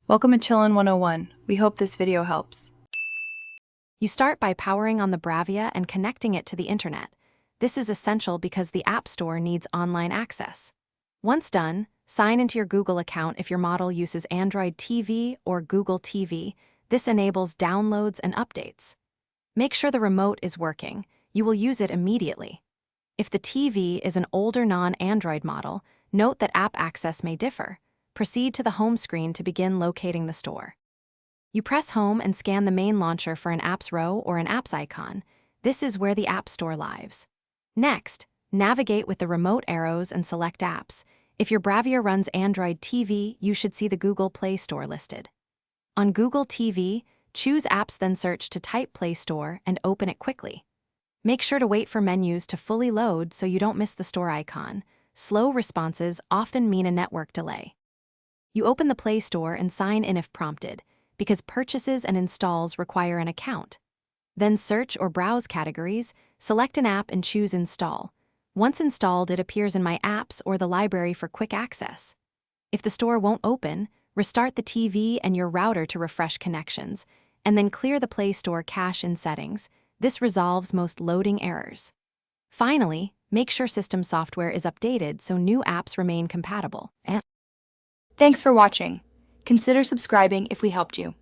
Welcome to Chillin' 101. We hope this video helps. You start by powering on the Bravia and connecting it to the internet. This is essential because the App Store needs online access. Once done, sign into your Google account if your model uses Android TV or Google TV. This enables downloads and updates. Make sure the remote is working. You will use it immediately. If the TV is an older non-Android model, note that app access may differ. Proceed to the home screen to begin locating the store. You press home and scan the main launcher for an apps row or an apps icon. This is where the App Store lives. Next, navigate with the remote arrows and select apps. If your Bravia runs Android TV, you should see the Google Play Store listed. On Google TV, choose Apps, then search to type Play Store and open it quickly. Make sure to wait for menus to fully load so you don't miss the store icon. Slow responses often mean a network delay. You open the Play Store and sign in if prompted, because purchases and installs require an account. Then search or browse categories, select an app and choose Install. Once installed, it appears in My Apps or the library for quick access. If the store won't open, restart the TV and your router to refresh connections, and then clear the Play Store cache in Settings. This resolves most loading errors. Finally, make sure system software is updated so new apps remain compatible. Thanks for watching. Consider subscribing if we helped you.